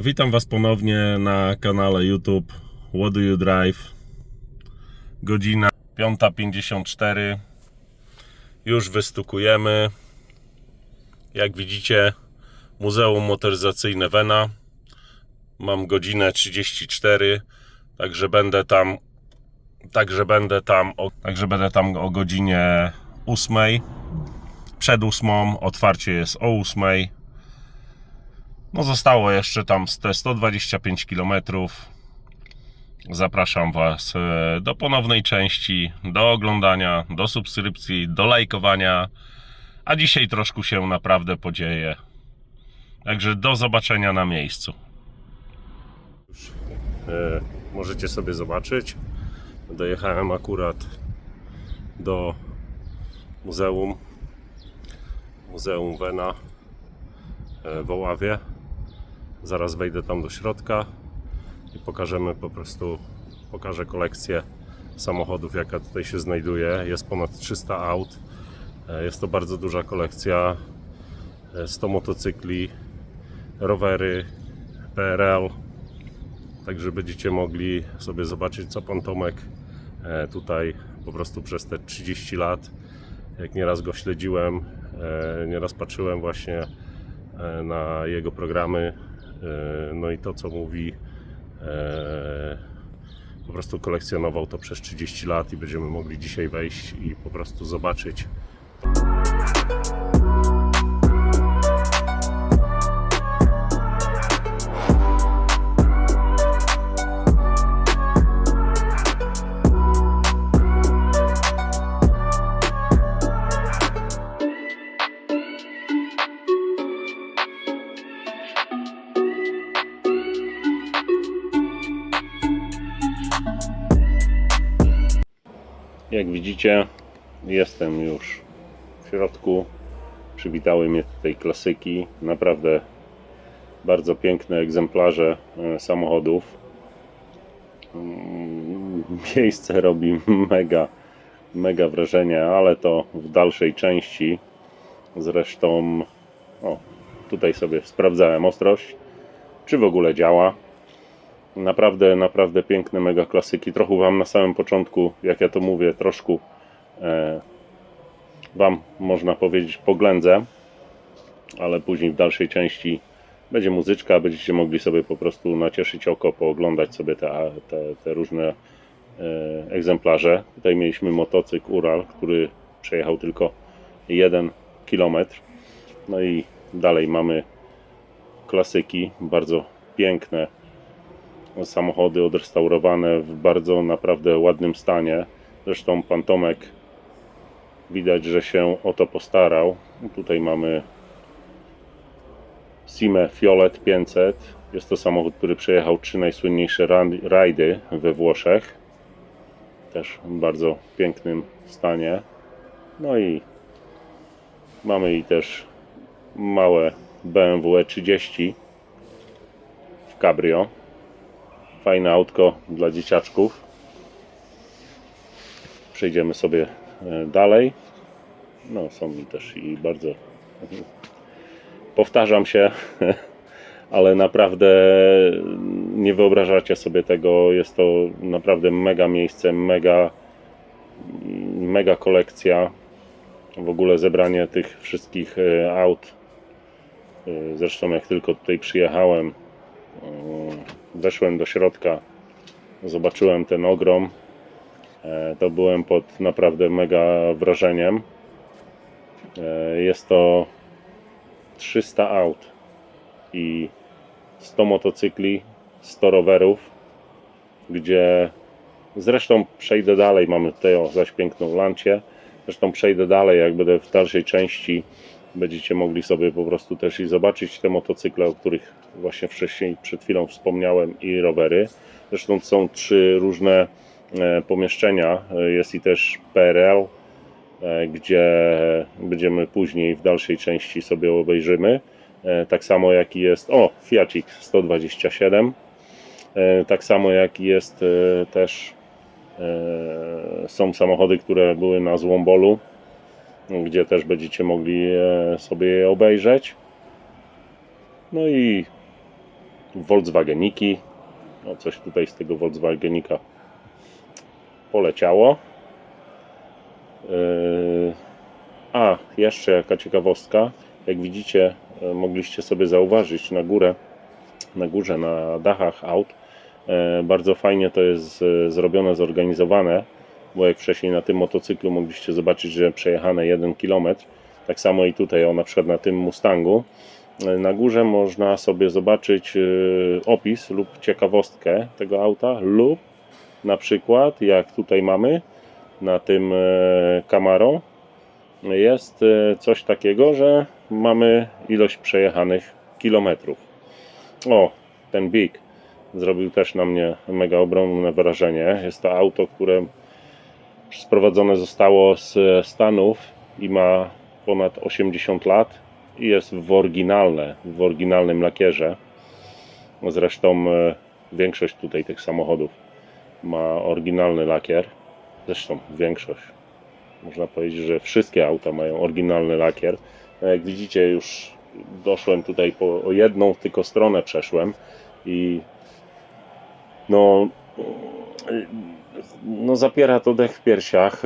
Witam Was ponownie na kanale YouTube What Do You Drive. Godzina 5:54. Już wystukujemy. Jak widzicie, Muzeum Motoryzacyjne Vena. Mam godzinę 34, także będę tam o godzinie 8. Przed 8. Otwarcie jest o 8. No zostało jeszcze tam te 125 km. Zapraszam Was do ponownej części, do oglądania, do subskrypcji, do lajkowania. A dzisiaj troszkę się naprawdę podzieje. Także do zobaczenia na miejscu. Możecie sobie zobaczyć. Dojechałem akurat do Muzeum Vena w Oławie. Zaraz wejdę tam do środka i pokażę kolekcję samochodów, jaka tutaj się znajduje. Jest ponad 300 aut. Jest to bardzo duża kolekcja. 100 motocykli, rowery, PRL. Także będziecie mogli sobie zobaczyć, co pan Tomek tutaj po prostu przez te 30 lat, jak nieraz go śledziłem, nieraz patrzyłem właśnie na jego programy, no i to, co mówi, po prostu kolekcjonował to przez 30 lat i będziemy mogli dzisiaj wejść i po prostu zobaczyć. Jak widzicie, jestem już w środku. Przywitały mnie tutaj klasyki. Naprawdę bardzo piękne egzemplarze samochodów. Miejsce robi mega wrażenie, ale to w dalszej części. Zresztą tutaj sobie sprawdzałem ostrość, czy w ogóle działa. Naprawdę piękne mega klasyki. Trochę Wam na samym początku, jak ja to mówię, troszkę Wam, można powiedzieć, poględzę, ale później w dalszej części będzie muzyczka, będziecie mogli sobie po prostu nacieszyć oko, pooglądać sobie te różne egzemplarze. Tutaj mieliśmy motocykl Ural, który przejechał tylko 1 km. No i dalej mamy klasyki, bardzo piękne samochody odrestaurowane w bardzo naprawdę ładnym stanie. Zresztą pan Tomek, widać, że się o to postarał. Tutaj mamy Simę Fiolet 500. Jest to samochód, który przejechał 3 najsłynniejsze rajdy we Włoszech. Też w bardzo pięknym stanie. No i mamy i też małe BMW E30 w cabrio. Fajne autko dla dzieciaczków. Przejdziemy sobie dalej. No, są mi też i bardzo... Powtarzam się, ale naprawdę nie wyobrażacie sobie tego. Jest to naprawdę mega miejsce, mega kolekcja. W ogóle zebranie tych wszystkich aut. Zresztą jak tylko tutaj przyjechałem, weszłem do środka, zobaczyłem ten ogrom, to byłem pod naprawdę mega wrażeniem. Jest to 300 aut i 100 motocykli, 100 rowerów, gdzie zresztą przejdę dalej, mamy tutaj zaś piękną lancię, zresztą przejdę dalej, jak będę w dalszej części, będziecie mogli sobie po prostu też i zobaczyć te motocykle, o których właśnie wcześniej przed chwilą wspomniałem, i rowery. Zresztą są 3 różne pomieszczenia, jest i też PRL, gdzie będziemy później w dalszej części sobie obejrzymy. Tak samo jak jest Fiacik 127, tak samo jak jest też są samochody, które były na Złombolu, gdzie też będziecie mogli sobie je obejrzeć. No i Volkswageniki. No coś tutaj z tego Volkswagenika poleciało. Jeszcze jaka ciekawostka. Jak widzicie, mogliście sobie zauważyć na górze, na dachach aut. Bardzo fajnie to jest zrobione, zorganizowane, bo jak wcześniej na tym motocyklu mogliście zobaczyć, że przejechane 1 km. Tak samo i tutaj, na przykład na tym Mustangu. Na górze można sobie zobaczyć opis lub ciekawostkę tego auta, lub na przykład, jak tutaj mamy na tym Camaro, jest coś takiego, że mamy ilość przejechanych kilometrów. Ten Big zrobił też na mnie mega ogromne wrażenie. Jest to auto, które sprowadzone zostało z Stanów i ma ponad 80 lat i jest w oryginalnym lakierze. Zresztą większość tutaj tych samochodów ma oryginalny lakier. Zresztą większość. Można powiedzieć, że wszystkie auta mają oryginalny lakier. Jak widzicie, już doszłem tutaj o jedną tylko stronę przeszłem i zapiera to dech w piersiach.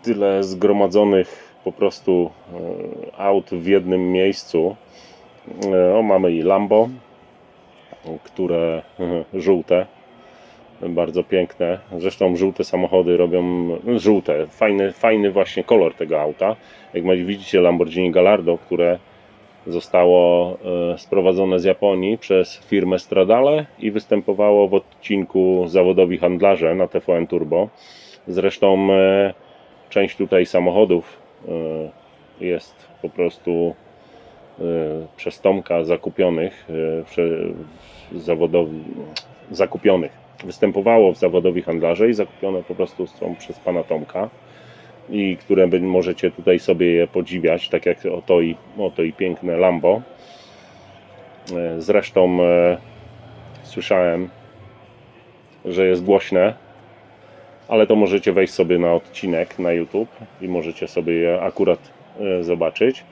Tyle zgromadzonych po prostu aut w jednym miejscu. Mamy i Lambo, które żółte, bardzo piękne. Zresztą żółte samochody robią żółte, fajny właśnie kolor tego auta. Jak widzicie, Lamborghini Gallardo, które zostało sprowadzone z Japonii przez firmę Stradale i występowało w odcinku Zawodowi handlarze na TVN Turbo. Zresztą część tutaj samochodów jest po prostu przez Tomka występowało w Zawodowi handlarze i zakupione po prostu są przez pana Tomka, i które możecie tutaj sobie je podziwiać, tak jak oto i piękne Lambo. Zresztą słyszałem, że jest głośne, ale to możecie wejść sobie na odcinek na YouTube i możecie sobie je akurat zobaczyć.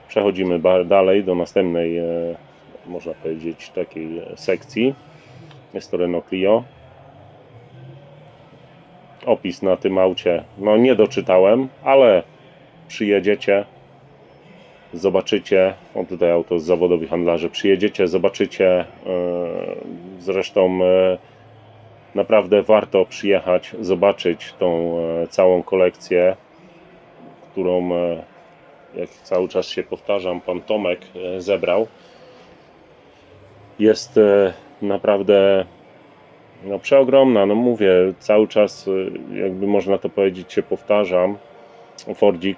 Przechodzimy dalej do następnej, można powiedzieć, takiej sekcji. Jest to Renault Clio. Opis na tym aucie, nie doczytałem, ale przyjedziecie, zobaczycie. Tutaj auto z Zawodowych handlarzy. Przyjedziecie, zobaczycie. Zresztą naprawdę warto przyjechać, zobaczyć tą całą kolekcję, którą, jak cały czas się powtarzam, pan Tomek zebrał. Jest naprawdę przeogromna. Mówię, cały czas, jakby można to powiedzieć, się powtarzam. Fordzik,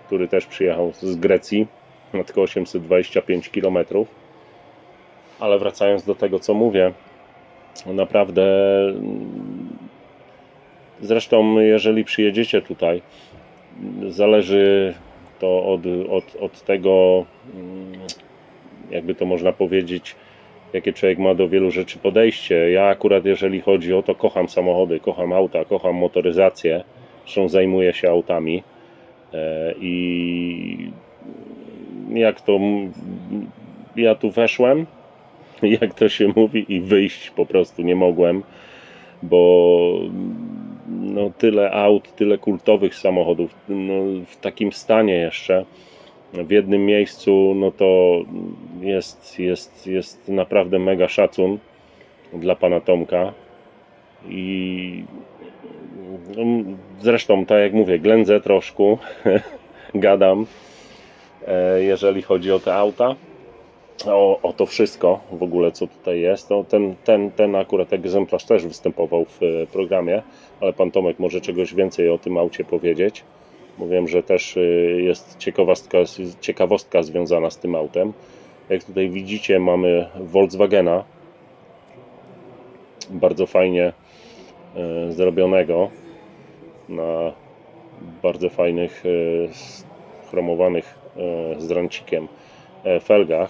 który też przyjechał z Grecji na tylko 825 km. Ale wracając do tego, co mówię, naprawdę, zresztą jeżeli przyjedziecie tutaj, zależy to od tego, jakby to można powiedzieć, jakie człowiek ma do wielu rzeczy podejście. Ja akurat, jeżeli chodzi o to, kocham samochody, kocham auta, kocham motoryzację. Zresztą zajmuję się autami i ja tu weszłem, jak to się mówi, i wyjść po prostu nie mogłem, bo tyle aut, tyle kultowych samochodów, w takim stanie jeszcze, w jednym miejscu, to jest naprawdę mega szacun dla pana Tomka. I zresztą, tak jak mówię, ględzę troszkę, gadam, jeżeli chodzi o te auta, o to wszystko w ogóle, co tutaj jest. Ten akurat egzemplarz też występował w programie, ale pan Tomek może czegoś więcej o tym aucie powiedzieć. Mówiłem, że też jest ciekawostka związana z tym autem. Jak tutaj widzicie, mamy Volkswagena, bardzo fajnie zrobionego, na bardzo fajnych, chromowanych z rancikiem felgach.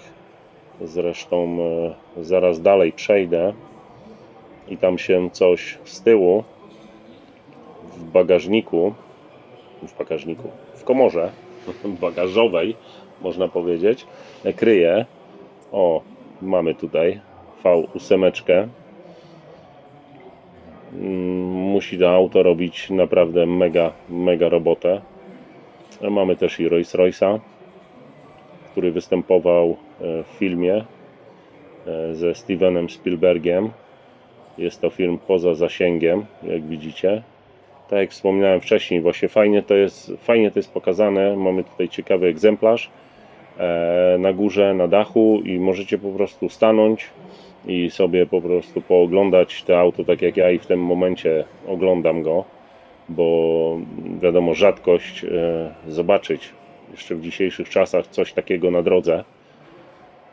Zresztą zaraz dalej przejdę i tam się coś z tyłu w komorze bagażowej, można powiedzieć, kryje. mamy tutaj V8. Musi to auto robić naprawdę mega robotę. A mamy też i Rolls-Royce'a, który występował w filmie ze Stevenem Spielbergiem. Jest to film Poza zasięgiem, jak widzicie. Tak jak wspominałem wcześniej, właśnie fajnie to jest pokazane. Mamy tutaj ciekawy egzemplarz na górze, na dachu i możecie po prostu stanąć i sobie po prostu pooglądać to auto, tak jak ja i w tym momencie oglądam go, bo wiadomo, rzadkość zobaczyć jeszcze w dzisiejszych czasach coś takiego na drodze,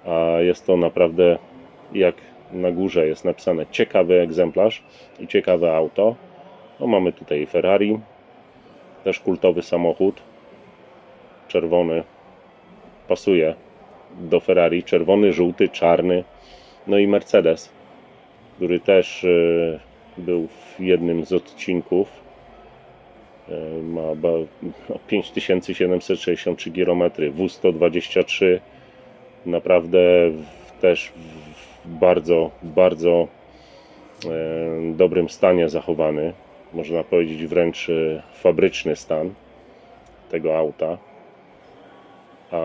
a jest to naprawdę, jak na górze jest napisane, ciekawy egzemplarz i ciekawe auto. No, mamy tutaj Ferrari, też kultowy samochód, czerwony, pasuje do Ferrari, czerwony, żółty, czarny. No i Mercedes, który też był w jednym z odcinków, ma 5763 km, W123, naprawdę też w bardzo dobrym stanie zachowany, można powiedzieć wręcz fabryczny stan tego auta. A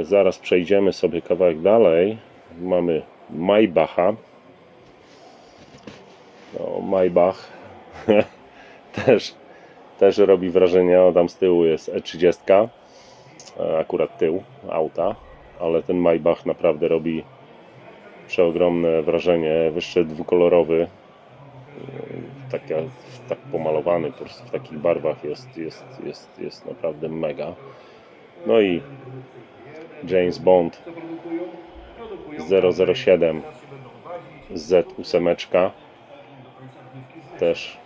zaraz przejdziemy sobie kawałek dalej, mamy Maybacha. No, Maybach też robi wrażenie. O, tam z tyłu jest E30, akurat tył auta, ale ten Maybach naprawdę robi przeogromne wrażenie. Jeszcze dwukolorowy, tak pomalowany po prostu w takich barwach jest naprawdę mega. No i James Bond 007 Z8, też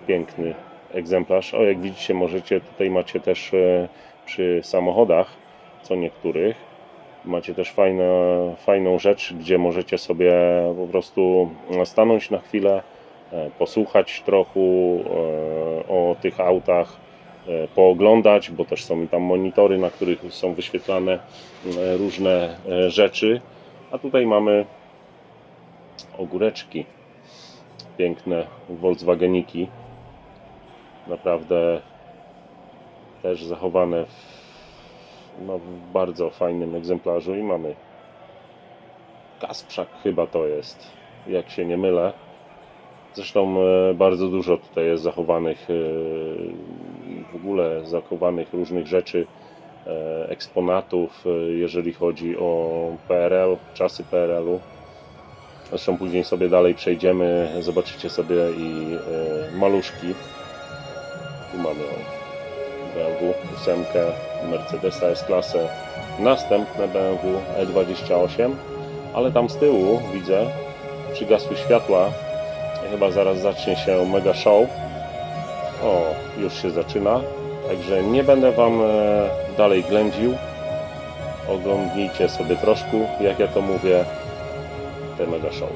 piękny egzemplarz. O, jak widzicie, tutaj macie też przy samochodach, co niektórych, macie też fajną rzecz, gdzie możecie sobie po prostu stanąć na chwilę, posłuchać trochę o tych autach, pooglądać, bo też są tam monitory, na których są wyświetlane różne rzeczy. A tutaj mamy ogóreczki, piękne Volkswageniki, naprawdę też zachowane w bardzo fajnym egzemplarzu. I mamy Kasprzak, chyba to jest, jak się nie mylę. Zresztą bardzo dużo tutaj jest zachowanych, w ogóle zachowanych różnych rzeczy, eksponatów, jeżeli chodzi o PRL, czasy PRL-u. Zresztą później sobie dalej przejdziemy, zobaczycie sobie i maluszki. Tu mamy BMW 8, Mercedesa S-klasę, następne BMW E28, ale tam z tyłu widzę, przygasły światła. Chyba zaraz zacznie się mega show. O, już się zaczyna. Także nie będę Wam dalej ględził. Oglądnijcie sobie troszkę, jak ja to mówię, te mega show.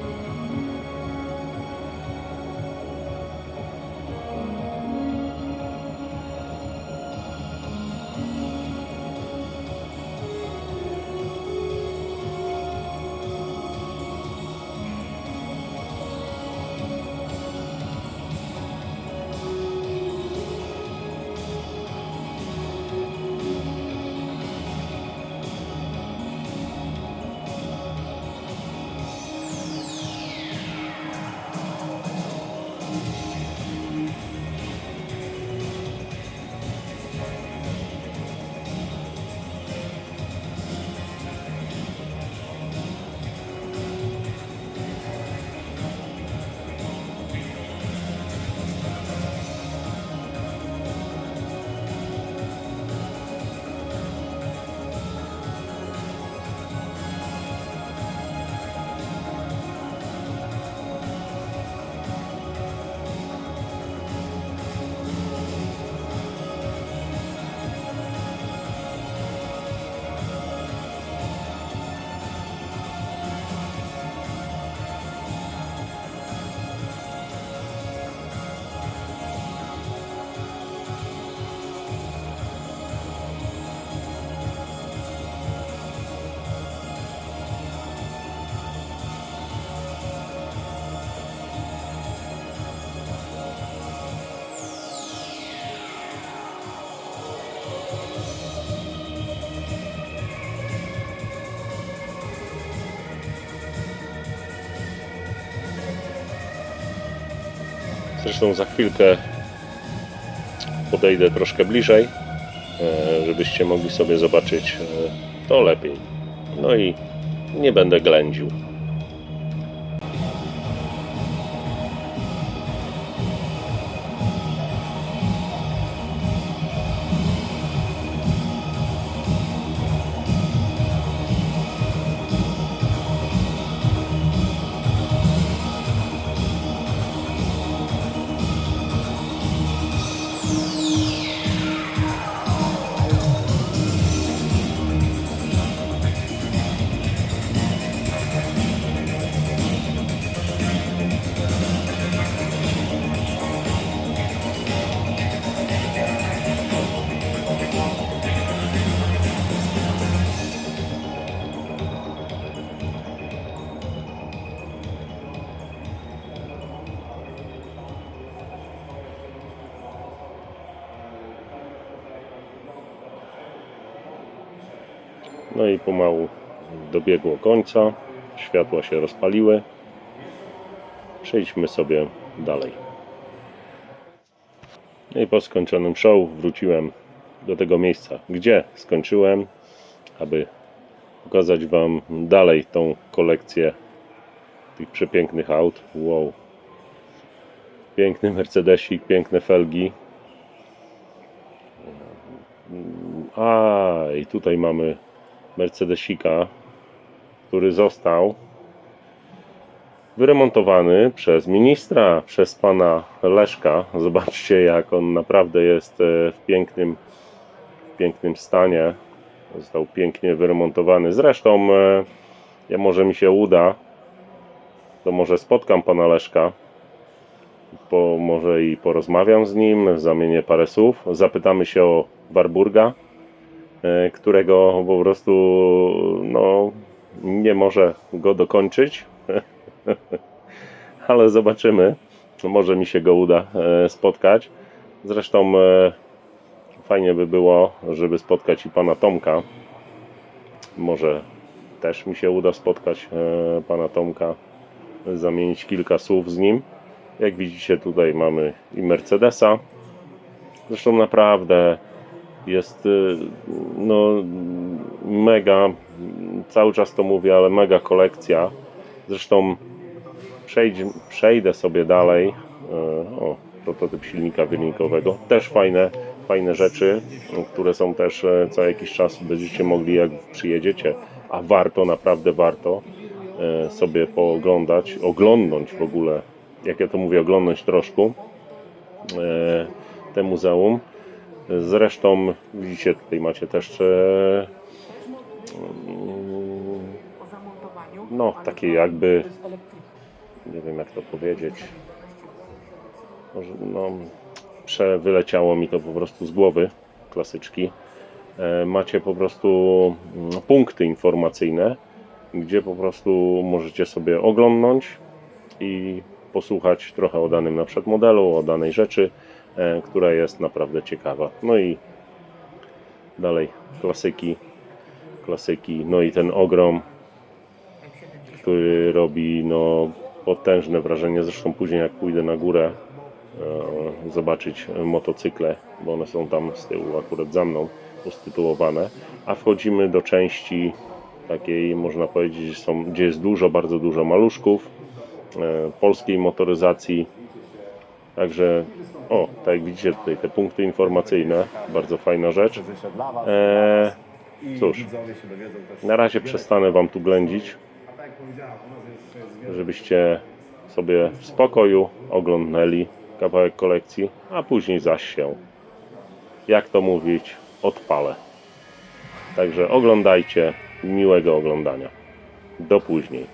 Zresztą za chwilkę podejdę troszkę bliżej, żebyście mogli sobie zobaczyć to lepiej. No i nie będę ględził. No i pomału dobiegło końca, światła się rozpaliły. Przejdźmy sobie dalej. No i po skończonym show wróciłem do tego miejsca, gdzie skończyłem, aby pokazać Wam dalej tą kolekcję tych przepięknych aut. Wow. Piękny Mercedesik, piękne felgi. I tutaj mamy Mercedesika, który został wyremontowany przez ministra, przez pana Leszka. Zobaczcie, jak on naprawdę jest w pięknym stanie. Został pięknie wyremontowany. Zresztą, może mi się uda, to może spotkam pana Leszka, może i porozmawiam z nim, zamienię parę słów, zapytamy się o Warburga, którego po prostu nie może go dokończyć, ale zobaczymy, może mi się go uda spotkać. Zresztą fajnie by było, żeby spotkać i pana Tomka. Może też mi się uda spotkać pana Tomka, zamienić kilka słów z nim. Jak widzicie, tutaj mamy i Mercedesa. Zresztą naprawdę jest mega, cały czas to mówię, ale mega kolekcja. Zresztą przejdę sobie dalej. Prototyp silnika wynikowego. Też fajne rzeczy, które są też co jakiś czas będziecie mogli, jak przyjedziecie, a warto, naprawdę warto sobie pooglądać, oglądnąć w ogóle, jak ja to mówię, oglądać troszkę te muzeum. Zresztą widzicie, tutaj macie też takie jakby, nie wiem jak to powiedzieć, wyleciało mi to po prostu z głowy, klasyczki. Macie po prostu punkty informacyjne, gdzie po prostu możecie sobie oglądnąć i posłuchać trochę o danym na przykład modelu, o danej rzeczy, która jest naprawdę ciekawa. No i dalej klasyki, no i ten ogrom, który robi potężne wrażenie. Zresztą później jak pójdę na górę zobaczyć motocykle, bo one są tam z tyłu akurat za mną ustytułowane, a wchodzimy do części takiej, można powiedzieć, gdzie jest bardzo dużo maluszków polskiej motoryzacji. Także tak jak widzicie tutaj te punkty informacyjne, bardzo fajna rzecz. Cóż, na razie przestanę Wam tu ględzić, żebyście sobie w spokoju oglądnęli kawałek kolekcji, a później zaś się, jak to mówić, odpalę. Także oglądajcie, miłego oglądania. Do później.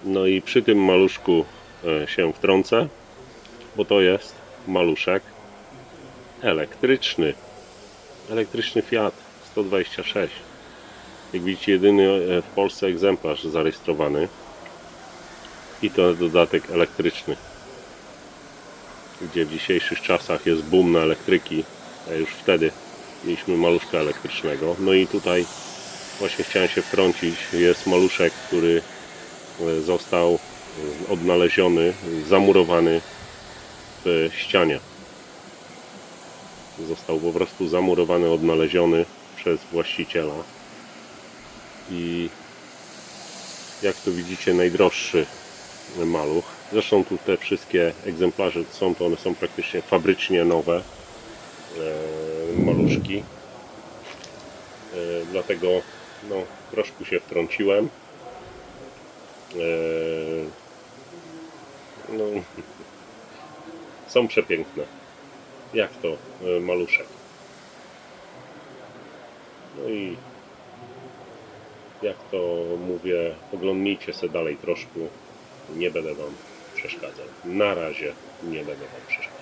No i przy tym maluszku się wtrącę, bo to jest maluszek elektryczny. Elektryczny Fiat 126. Jak widzicie, jedyny w Polsce egzemplarz zarejestrowany. I to dodatek elektryczny. Gdzie w dzisiejszych czasach jest boom na elektryki, a już wtedy mieliśmy maluszka elektrycznego. No i tutaj właśnie chciałem się wtrącić. Jest maluszek, który został odnaleziony, zamurowany w ścianie. Został po prostu zamurowany, odnaleziony przez właściciela. I jak tu widzicie, najdroższy maluch. Zresztą tu te wszystkie egzemplarze one są praktycznie fabrycznie nowe maluszki. Dlatego no, troszkę się wtrąciłem. No, są przepiękne. Jak to maluszek. No i jak to mówię, oglądnijcie se dalej troszkę. Nie będę wam przeszkadzał. Na razie nie będę wam przeszkadzał.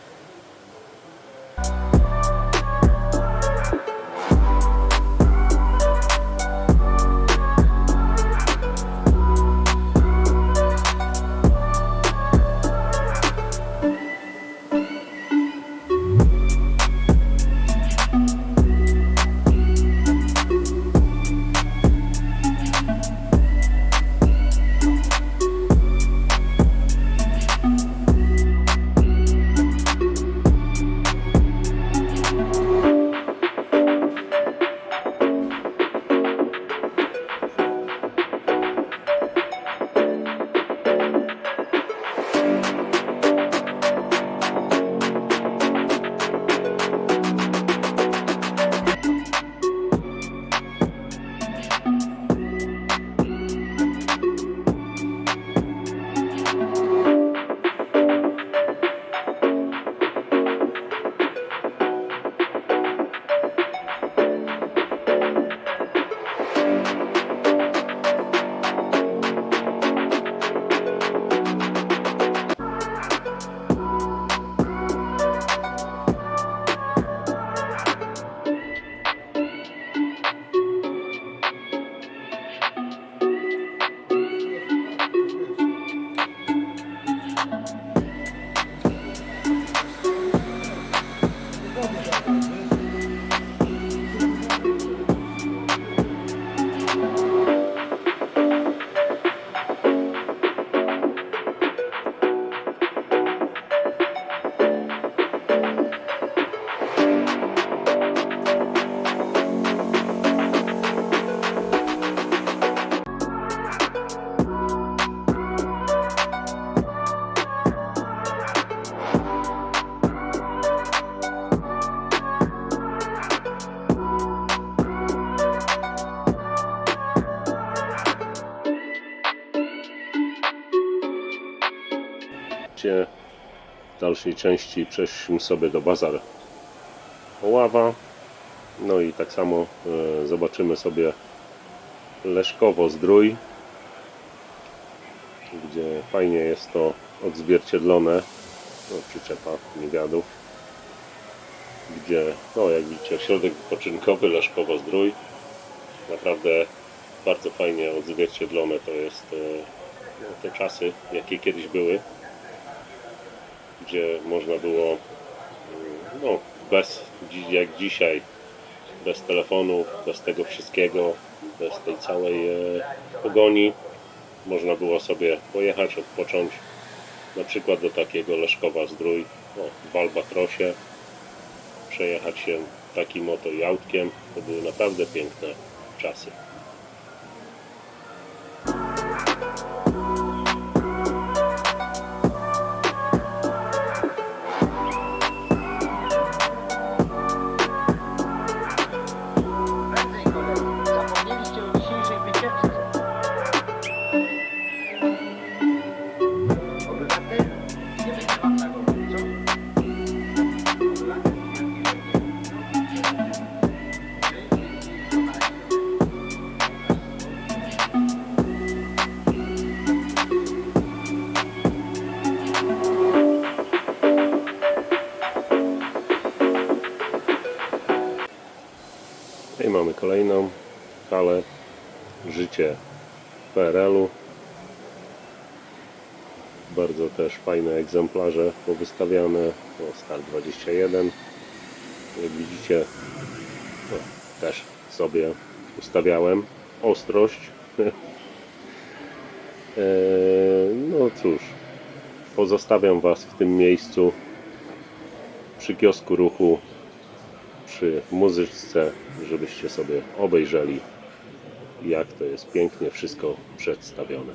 trakcie dalszej części przeszliśmy sobie do Bazar Oława. No i tak samo zobaczymy sobie Leszkowo-Zdrój, gdzie fajnie jest to odzwierciedlone. No, przyczepa Migadów, gdzie, no jak widzicie, ośrodek wypoczynkowy Leszkowo-Zdrój. Naprawdę bardzo fajnie odzwierciedlone to jest te czasy, jakie kiedyś były, gdzie można było, no, jak dzisiaj, bez telefonów, bez tego wszystkiego, bez tej całej pogoni, można było sobie pojechać, odpocząć, na przykład do takiego Leszkowa-Zdrój, w Albatrosie, przejechać się takim oto autkiem. To były naprawdę piękne czasy. Zapomnieliście o dzisiejszej wycieczce. Obywatel, nie będzie wam nagrodą, co? I mamy kolejną halę, życie PRL-u. Bardzo też fajne egzemplarze powystawiane. Star 21. Jak widzicie, też sobie ustawiałem ostrość. No cóż, pozostawiam Was w tym miejscu przy kiosku ruchu, przy muzyczce, żebyście sobie obejrzeli, jak to jest pięknie wszystko przedstawione.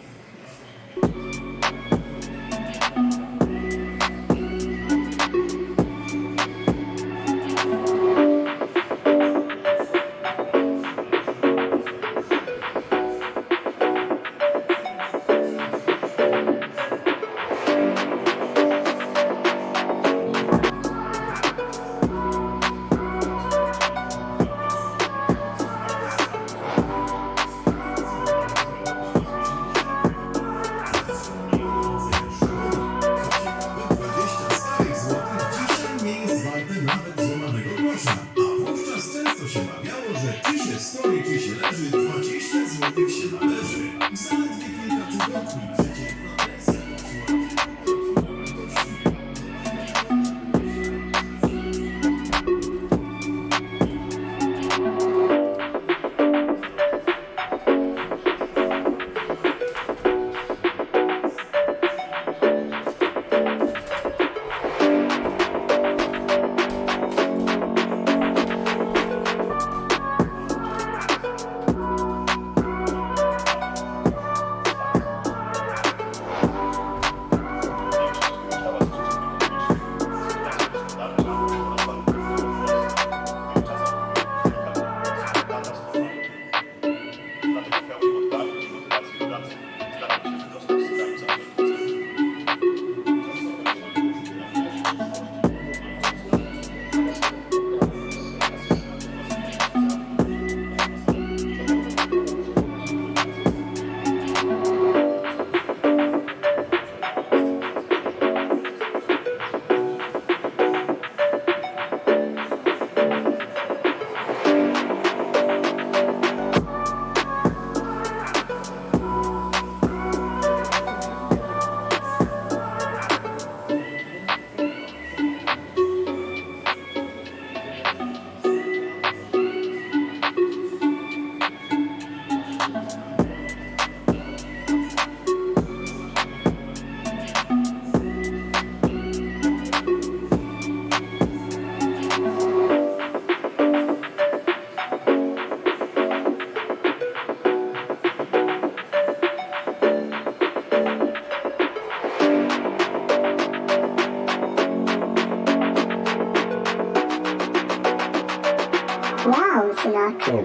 Wow, Sinatra.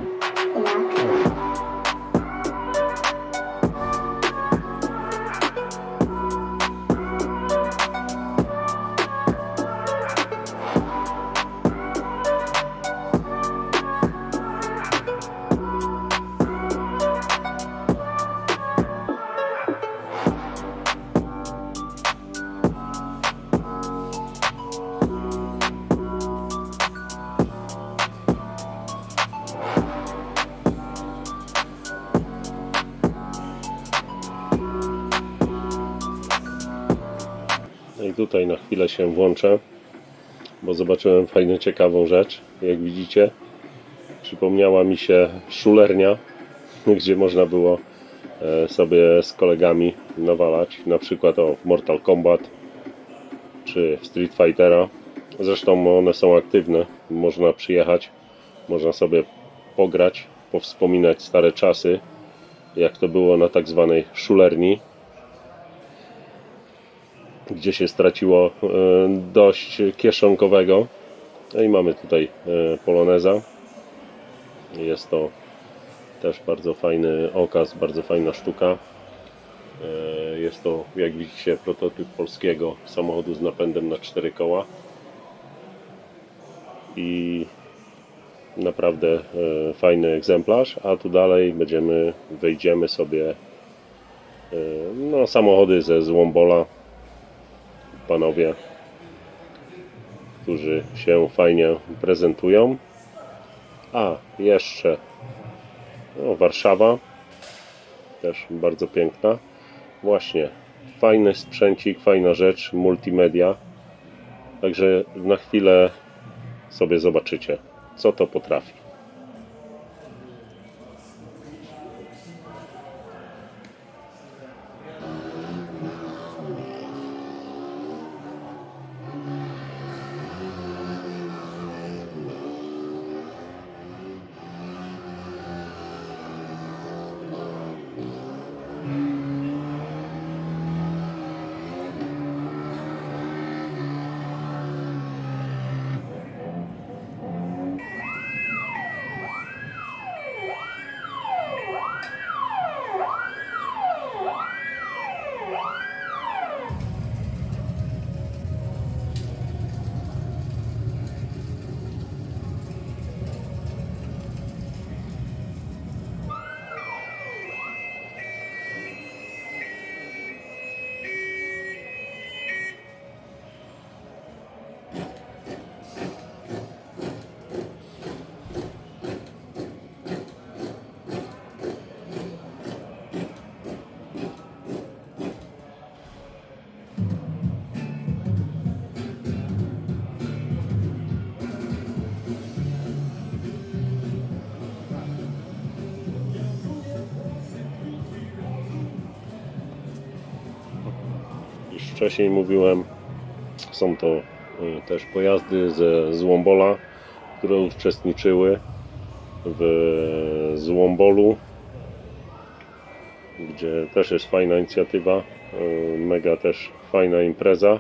Sinatra. tutaj na chwilę się włączę, bo zobaczyłem fajną, ciekawą rzecz. Jak widzicie, przypomniała mi się szulernia, gdzie można było sobie z kolegami nawalać, na przykład o Mortal Kombat czy w Street Fightera. Zresztą one są aktywne, można przyjechać, można sobie pograć, powspominać stare czasy, jak to było na tak zwanej szulerni, gdzie się straciło dość kieszonkowego. No i mamy tutaj poloneza. Jest to też bardzo fajny okaz, bardzo fajna sztuka. Jest to, jak widzicie, prototyp polskiego samochodu z napędem na 4 koła. I naprawdę fajny egzemplarz. A tu dalej wejdziemy sobie no, samochody ze Złombola. Panowie, którzy się fajnie prezentują. A jeszcze no, Warszawa, też bardzo piękna. Właśnie, fajny sprzęcik, fajna rzecz, multimedia. Także na chwilę sobie zobaczycie, co to potrafi. Już wcześniej mówiłem, są to też pojazdy ze Złombola, które uczestniczyły w Złombolu, gdzie też jest fajna inicjatywa, mega też fajna impreza.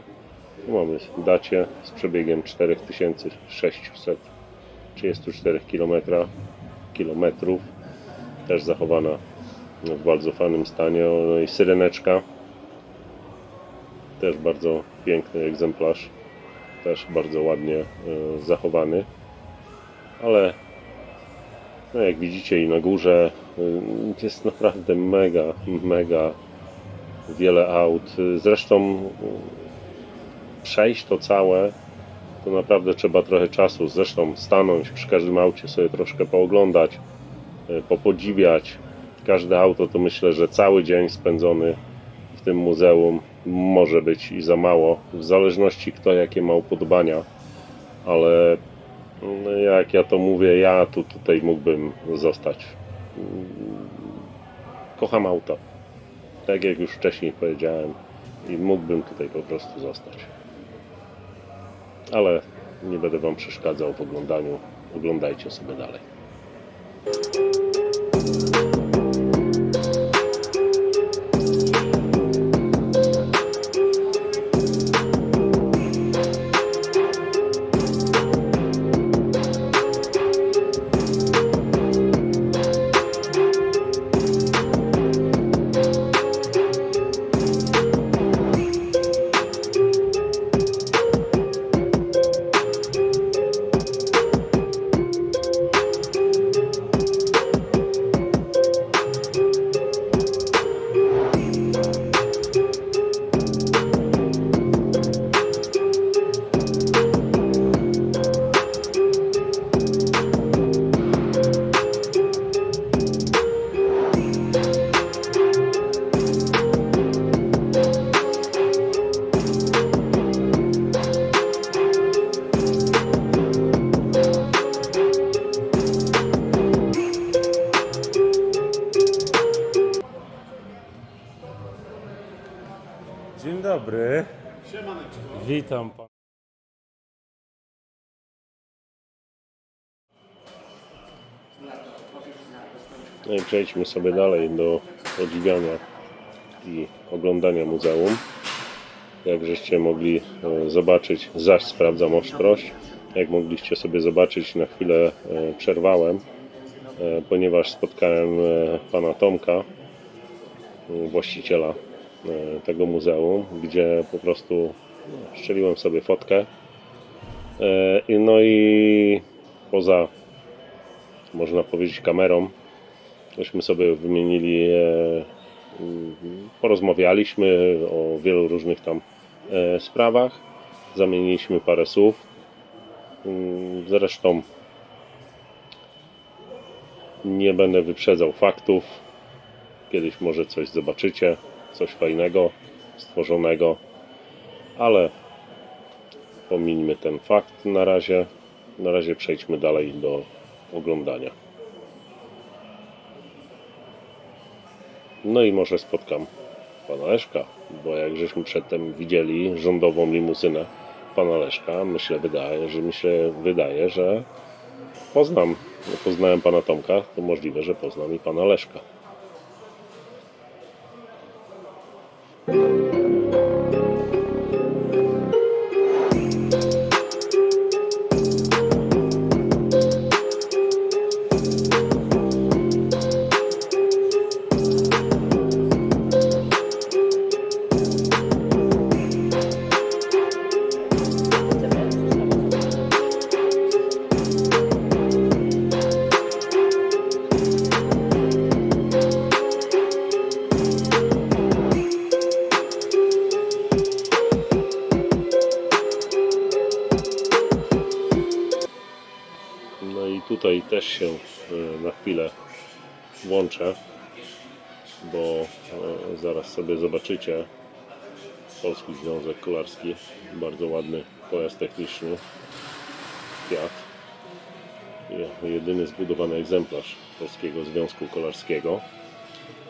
Mamy Dacie z przebiegiem 4634 kilometrów, też zachowana w bardzo fajnym stanie. No i Syreneczka, też bardzo piękny egzemplarz, też bardzo ładnie zachowany, ale no jak widzicie i na górze jest naprawdę mega wiele aut. Zresztą przejść to całe to naprawdę trzeba trochę czasu. Zresztą stanąć przy każdym aucie, sobie troszkę pooglądać, popodziwiać. Każde auto to myślę, że cały dzień spędzony w tym muzeum może być i za mało, w zależności kto jakie ma upodobania, ale jak ja to mówię, ja tutaj mógłbym zostać. Kocham auta, tak jak już wcześniej powiedziałem, i mógłbym tutaj po prostu zostać. Ale nie będę Wam przeszkadzał w oglądaniu, oglądajcie sobie dalej. Witam pan. No i przejdźmy sobie dalej do podziwiania i oglądania muzeum. Jak żeście mogli zobaczyć, zaś sprawdzam ostrość. Jak mogliście sobie zobaczyć, na chwilę przerwałem, ponieważ spotkałem pana Tomka, właściciela tego muzeum, gdzie po prostu strzeliłem sobie fotkę. No i poza, można powiedzieć, kamerą, żeśmy sobie wymienili, porozmawialiśmy o wielu różnych tam sprawach, zamieniliśmy parę słów. Zresztą nie będę wyprzedzał faktów. Kiedyś może coś zobaczycie, coś fajnego, stworzonego, ale pomińmy ten fakt na razie. Na razie przejdźmy dalej do oglądania. No i może spotkam pana Leszka, bo jak żeśmy przedtem widzieli rządową limuzynę pana Leszka, mi się wydaje, że poznałem pana Tomka, to możliwe, że poznam i pana Leszka. No i tutaj też się na chwilę włączę, bo zaraz sobie zobaczycie Polski Związek Kolarski, bardzo ładny pojazd techniczny, Fiat, jedyny zbudowany egzemplarz Polskiego Związku Kolarskiego,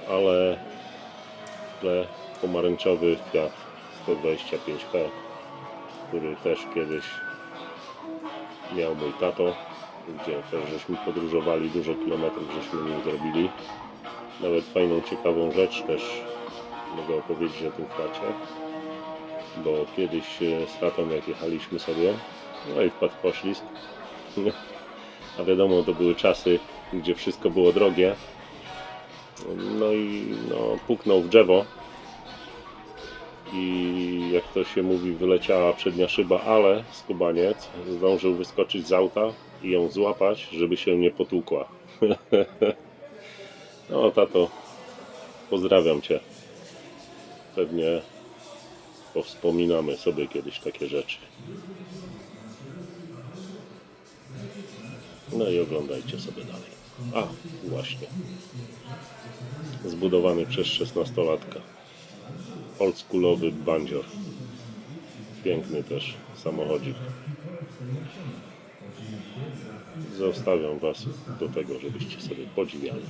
ale w tle pomarańczowy Fiat 125P, który też kiedyś miał mój tato, gdzie też żeśmy podróżowali, dużo kilometrów żeśmy nim zrobili. Nawet fajną, ciekawą rzecz też mogę opowiedzieć o tym Fiacie, bo kiedyś z tatą, jak jechaliśmy sobie, no i wpadł poślizg, a wiadomo, to były czasy, gdzie wszystko było drogie, no i puknął w drzewo i jak to się mówi, wyleciała przednia szyba, ale skubaniec zdążył wyskoczyć z auta i ją złapać, żeby się nie potłukła. No tato, pozdrawiam cię. Pewnie powspominamy sobie kiedyś takie rzeczy. No i oglądajcie sobie dalej. A, właśnie. Zbudowany przez 16-latka. Oldschoolowy bandzior. Piękny też samochodzik. Zostawiam was do tego, żebyście sobie podziwiali.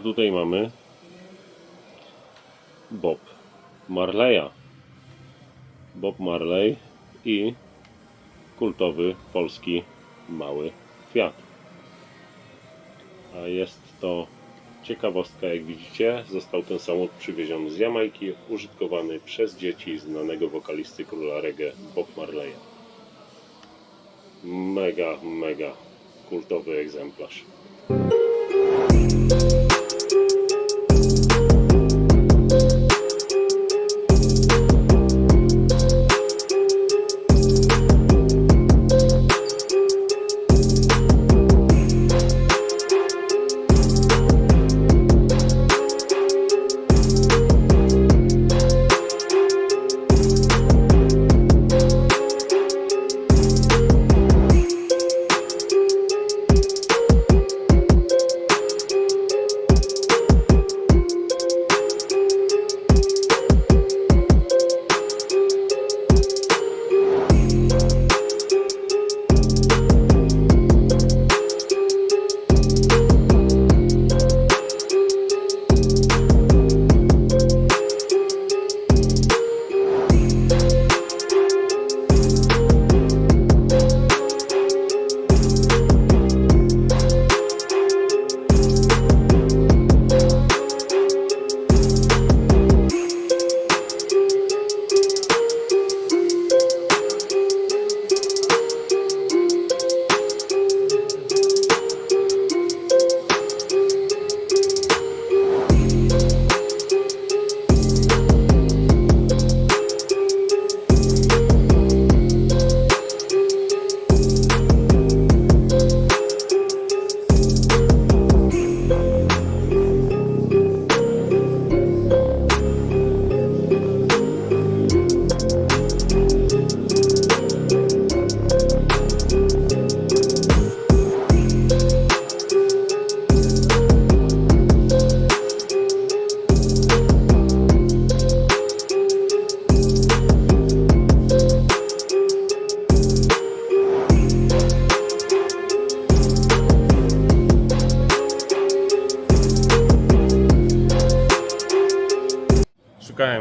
tutaj mamy Bob Marleya. Bob Marley i kultowy polski mały kwiat. A jest to ciekawostka, jak widzicie, został ten samochód przywieziony z Jamajki, użytkowany przez dzieci znanego wokalisty króla reggae Bob Marleya. Mega kultowy egzemplarz.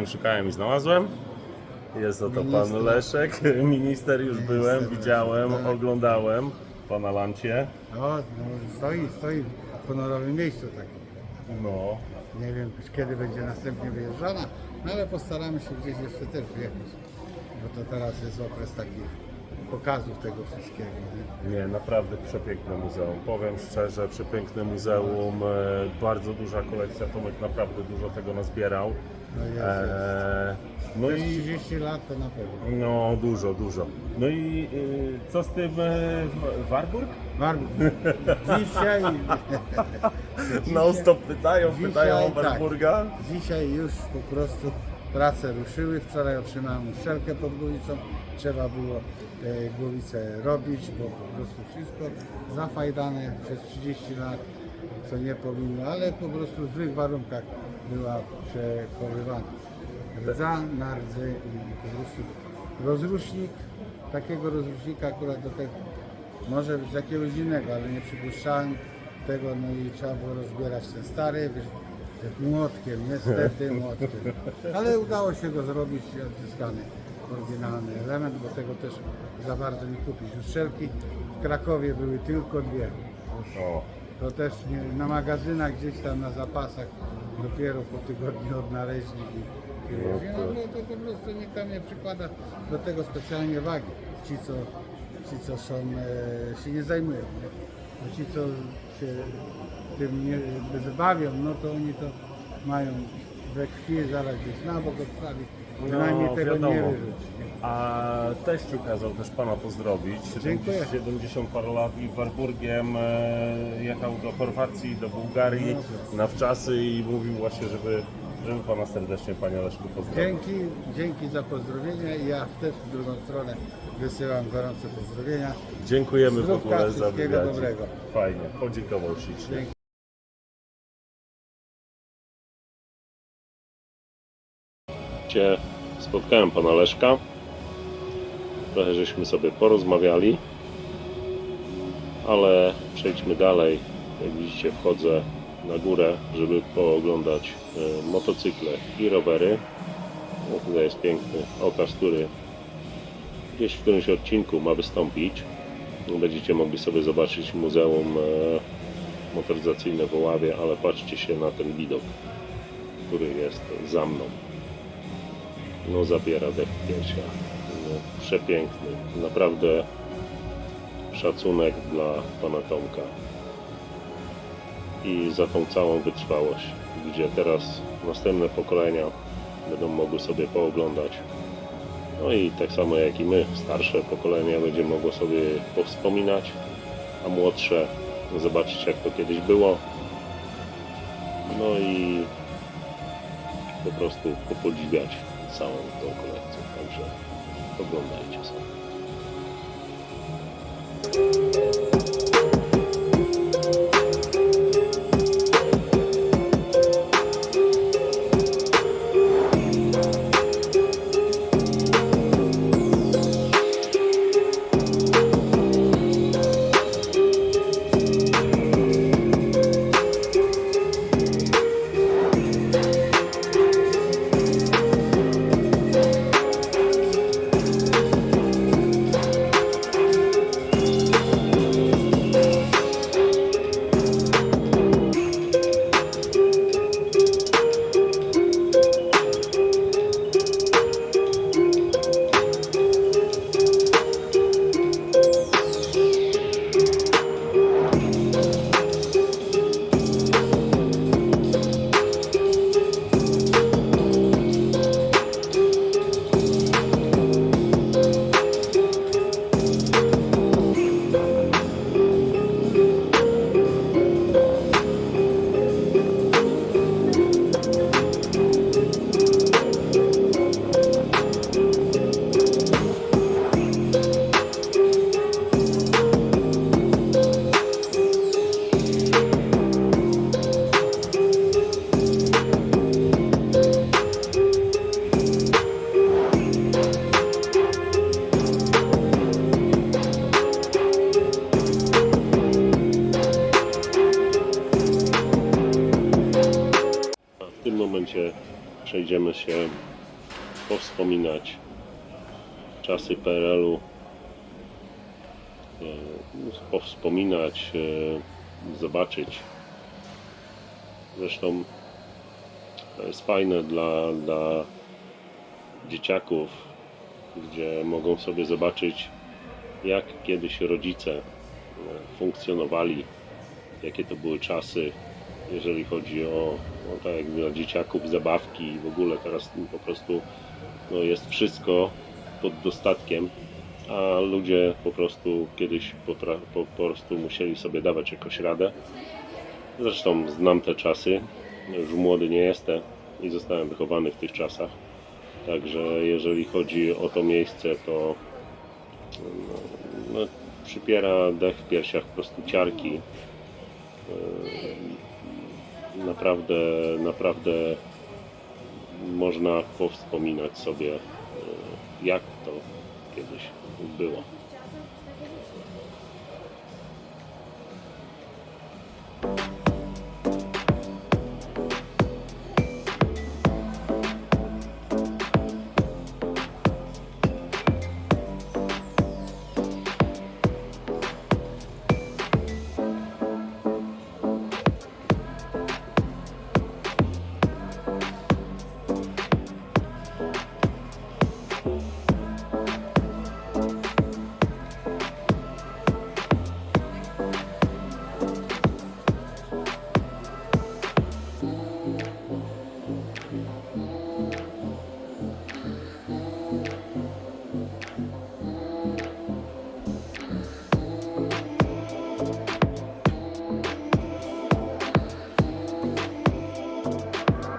Szukałem i znalazłem. Jest oto pan Leszek, minister, już byłem, widziałem, oglądałem pana Lancie. No, stoi w honorowym miejscu takim. No, Nie wiem kiedy będzie następnie wyjeżdżana, no ale postaramy się gdzieś jeszcze też wyjechać. Bo to teraz jest okres takich pokazów tego wszystkiego. nie, naprawdę przepiękne muzeum. Powiem szczerze, przepiękne muzeum, bardzo duża kolekcja, Tomek naprawdę dużo tego nazbierał. No jest. No Przez i 30 lat to na pewno. no dużo. No i co z tym Warburg? Warburg. Dzisiaj, Non-stop pytają o tak. Warburga. Dzisiaj już po prostu prace ruszyły. Wczoraj otrzymałem uszczelkę pod głowicą. Trzeba było głowicę robić, bo po prostu wszystko zafajdane przez 30 lat, co nie powinno, ale po prostu w złych warunkach była przechowywana. Rdza na rdzy i po prostu rozrusznik, takiego rozrusznika akurat do tego, może z jakiegoś innego, ale nie przypuszczałem tego, no i trzeba było rozbierać ten stary, młotkiem, niestety młotkiem. Ale udało się go zrobić i odzyskany oryginalny element, bo tego też za bardzo nie kupić. Uszczelki w Krakowie były tylko dwie. O. To też nie, na magazynach gdzieś tam na zapasach dopiero po tygodniu odnaleźli i no to po prostu nikt tam nie przykłada do tego specjalnie wagi. Ci co są, się nie zajmują. Nie? A ci co się tym nie bawią, no to oni to mają we krwi, zaraz gdzieś na bok odstawić. Przynajmniej tego wiadomo. nie wyrzuci. A teściu kazał też pana pozdrowić. Dziękuję. 70 parę lat i Warburgiem jechał do Chorwacji, do Bułgarii na wczasy i mówił właśnie, żeby pana serdecznie, panie Leszku, pozdrowić. Dzięki za pozdrowienia i ja też w drugą stronę wysyłam gorące pozdrowienia. Dziękujemy w Zdrówka, ogóle za wszystkiego wywiad. dobrego. Fajnie, podziękował ślicznie. Dzięki. Spotkałem pana Leszka. Trochę żeśmy sobie porozmawiali, ale przejdźmy dalej. Jak widzicie, wchodzę na górę, żeby pooglądać motocykle i rowery. No, tutaj jest piękny okaz, który gdzieś w którymś odcinku ma wystąpić. Będziecie mogli sobie zobaczyć Muzeum Motoryzacyjne w Oławie, ale patrzcie się na ten widok, który jest za mną. No zabiera dech w piersiach. No, przepiękny. Naprawdę szacunek dla pana Tomka. I za tą całą wytrwałość, gdzie teraz następne pokolenia będą mogły sobie pooglądać. No i tak samo jak i my, starsze pokolenia, będzie mogło sobie powspominać, a młodsze zobaczyć, jak to kiedyś było. No i po prostu popodziwiać całą tą kolekcję. Także oglądajcie sobie. W tym momencie przejdziemy się powspominać czasy PRL-u, powspominać, zobaczyć. Zresztą to jest fajne dla dzieciaków, gdzie mogą sobie zobaczyć, jak kiedyś rodzice funkcjonowali, jakie to były czasy, jeżeli chodzi o tak jak dla dzieciaków, zabawki i w ogóle teraz po prostu jest wszystko pod dostatkiem, a ludzie po prostu kiedyś po prostu musieli sobie dawać jakoś radę. Zresztą znam te czasy, już młody nie jestem i zostałem wychowany w tych czasach, także jeżeli chodzi o to miejsce, to przypiera dech w piersiach, po prostu ciarki. Naprawdę można powspominać sobie, jak to kiedyś było.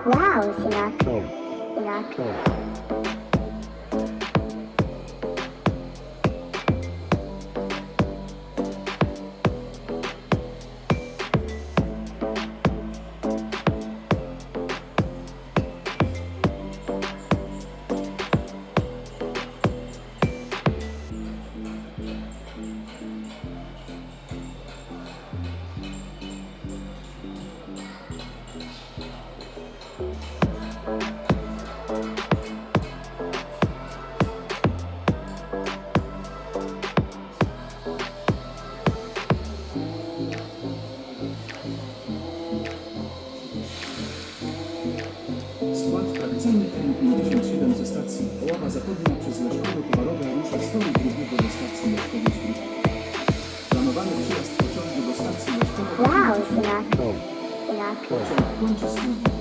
Wow, Sinatra. Sinatra. pociąg kończy swój bieg.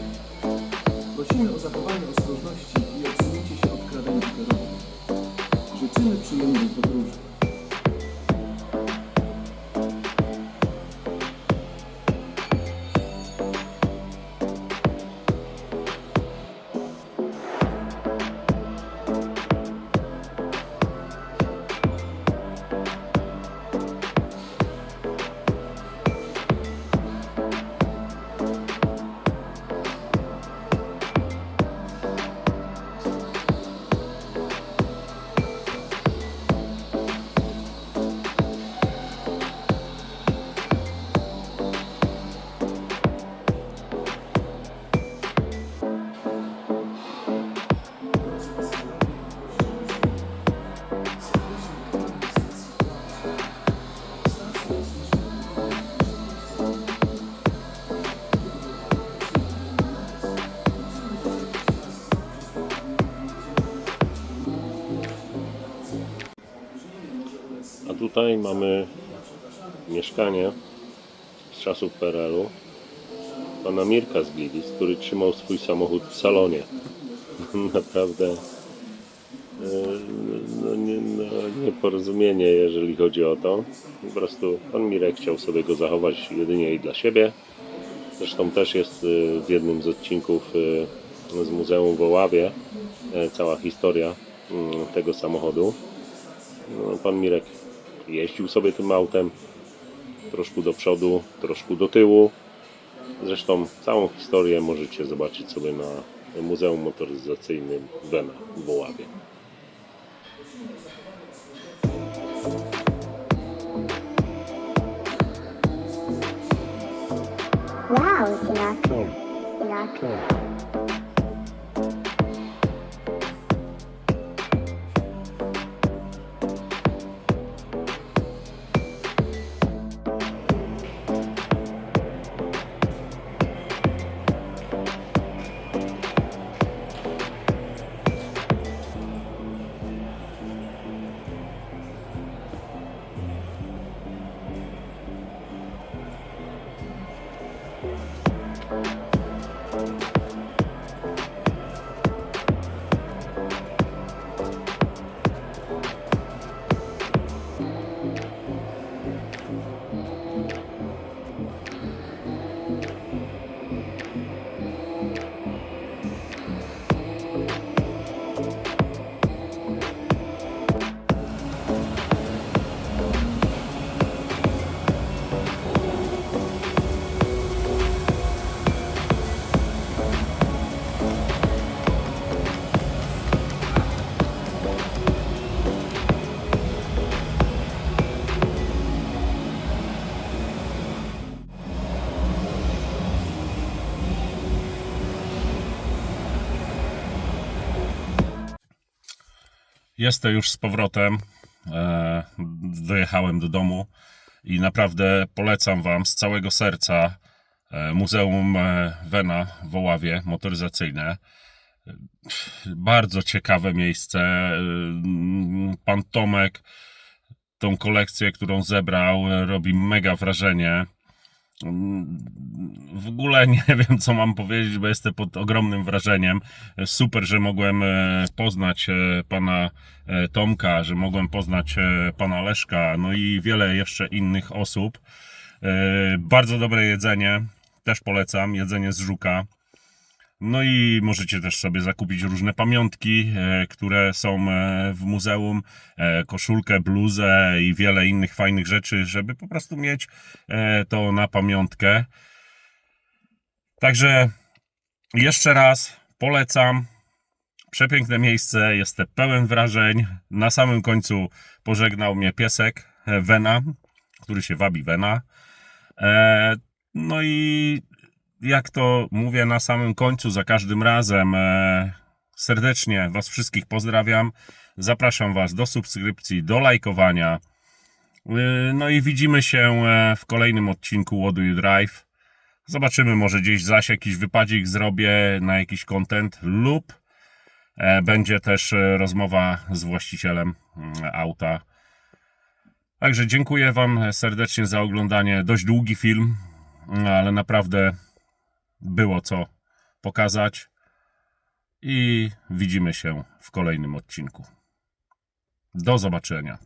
Prosimy o zachowanie ostrożności i odsunięcie się od krawędzi peronów. Życzymy przyjemnej podróży. A tutaj mamy mieszkanie z czasów PRL-u pana Mirka z Gliwic, który trzymał swój samochód w salonie. Naprawdę nieporozumienie, jeżeli chodzi o to. Po prostu pan Mirek chciał sobie go zachować jedynie i dla siebie. Zresztą też jest w jednym z odcinków z Muzeum w Oławie cała historia tego samochodu. No, pan Mirek jeździł sobie tym autem, troszkę do przodu, troszkę do tyłu. Zresztą całą historię możecie zobaczyć sobie na Muzeum Motoryzacyjnym Vena w Oławie. Wow, Sinatra. Jestem już z powrotem, dojechałem do domu i naprawdę polecam Wam z całego serca Muzeum Vena w Oławie, motoryzacyjne. Bardzo ciekawe miejsce. Pan Tomek tą kolekcję, którą zebrał, robi mega wrażenie. W ogóle nie wiem, co mam powiedzieć, bo jestem pod ogromnym wrażeniem. Super, że mogłem poznać pana Tomka, że mogłem poznać pana Leszka, no i wiele jeszcze innych osób. Bardzo dobre jedzenie, też polecam, jedzenie z Żuka. No i możecie też sobie zakupić różne pamiątki, które są w muzeum, koszulkę, bluzę i wiele innych fajnych rzeczy, żeby po prostu mieć to na pamiątkę. Także jeszcze raz polecam. Przepiękne miejsce, jestem pełen wrażeń. Na samym końcu pożegnał mnie piesek Vena, który się wabi Vena. No i jak to mówię na samym końcu, za każdym razem serdecznie Was wszystkich pozdrawiam. Zapraszam Was do subskrypcji, do lajkowania. No i widzimy się w kolejnym odcinku What Do You Drive. Zobaczymy, może gdzieś zaś jakiś wypadzik zrobię na jakiś content lub będzie też rozmowa z właścicielem auta. Także dziękuję Wam serdecznie za oglądanie. Dość długi film, ale naprawdę było co pokazać i widzimy się w kolejnym odcinku. Do zobaczenia.